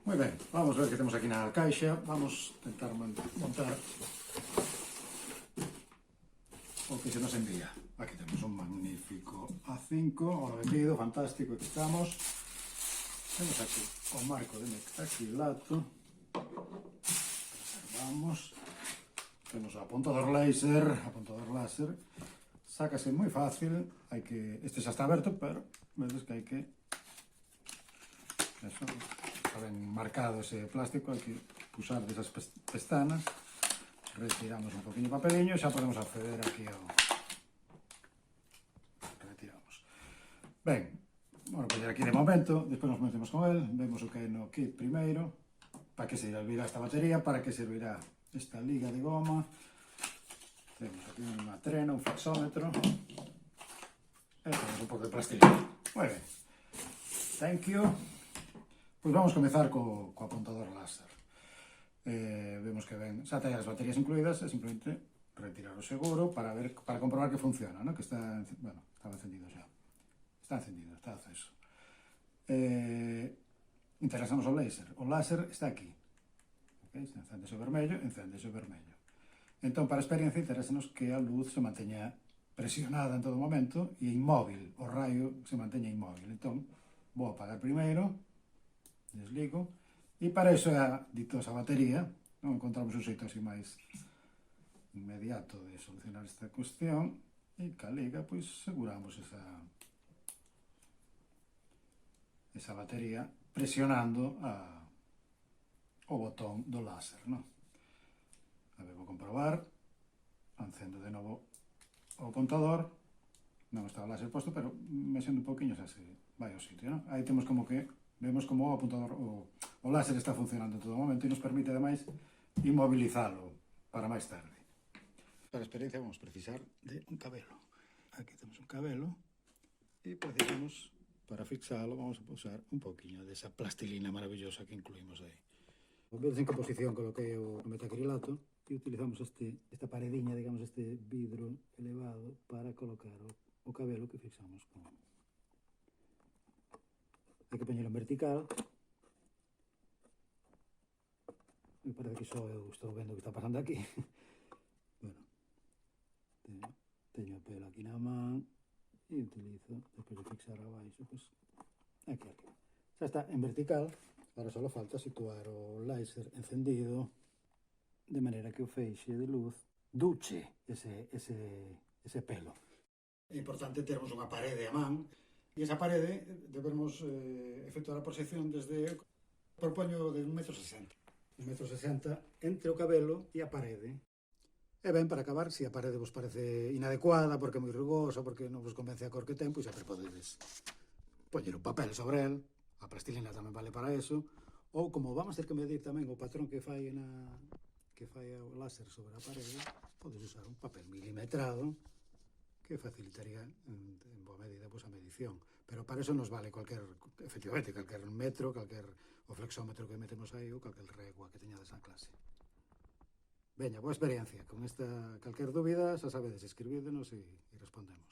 Moi ben, vamos ver que temos aquí na caixa. Vamos tentar montar o que se nos envía. Aquí temos un magnífico A5, o vendido, fantástico, aquí estamos. Temos aquí o marco de metacrilato. Reservamos. Temos o apuntador láser. Sácase moi fácil. Este xa está aberto, pero vedes que hai que... Eso, está ben marcado ese plástico, hai que pusar desas pestanas. Retiramos un poquinho de papeliño e xa podemos acceder aquí ao... Retiramos. Ben, bueno, poñer aquí de momento, despois nos metemos con el, vemos o que hai no kit primeiro, para que servirá esta batería, para que servirá esta liga de goma. Temos aquí unha trena, un flexómetro, e temos un pouco de plastilina. Moi ben. Thank you. Pois vamos comezar co apuntador láser. Vemos que ven, xa ten as baterías incluídas, é simplemente retirar o seguro para comprobar que funciona, ¿no? Que está, bueno, estaba encendido xa. Está encendido, está acceso. Interesamos o láser. O láser está aquí. Okay? Encéndese o vermello, encéndese o vermello. Entón, para a experiencia, interesanos que a luz se manteña presionada en todo momento e inmóvil, o raio se manteña inmóvil. Entón, vou apagar primeiro, desligo, e para iso é a ditosa batería. Non encontramos un xeito así máis inmediato de solucionar esta cuestión, e ca liga, pois, seguramos esa batería presionando o botón do láser, non? A ver, vou comprobar, encendo de novo o apuntador, non está o láser posto, pero mexendo un poquinho xa se vai ao sitio, non? Aí temos como que vemos como o apuntador, o láser está funcionando en todo momento e nos permite, ademais, inmobilizalo para máis tarde. Para a experiencia vamos precisar de un cabelo. Aquí temos un cabelo e precisamos, para fixalo, vamos a usar un poquinho desa plastilina maravillosa que incluímos aí. Vedes en que posición coloquei o metacrilato e utilizamos esta parediña, digamos, este vidro elevado para colocar o cabelo que fixamos con... Hai que poñelo en vertical. Me parece que só eu estou vendo o que está pasando aquí. Bueno, teño o pelo aquí na man e utilizo, despois de fixar abaixo, pues, aquí. Xa está en vertical. Ahora só falta situar o láser encendido de maneira que o feixe de luz duche ese pelo. É importante termos unha parede a man. E esa parede debemos efectuar a proxección desde, propoño, de 1,60 m. 1,60 m entre o cabelo e a parede. E ben, para acabar, se a parede vos parece inadecuada, porque é moi rugosa, porque non vos convence a cor que ten, pois sempre podedes poñer un papel sobre el, a plastilina tamén vale para eso, ou como vamos ter que medir tamén o patrón que fai o láser sobre a parede, podes usar un papel milimetrado, que facilitaría en boa medida a medición. Pero para eso nos vale efectivamente, calquer metro, o flexómetro que metemos aí ou calquer regua que teñades na clase. Veña, boa experiencia. Con esta calquer dúbida, xa sabedes, escribídenos e respondemos.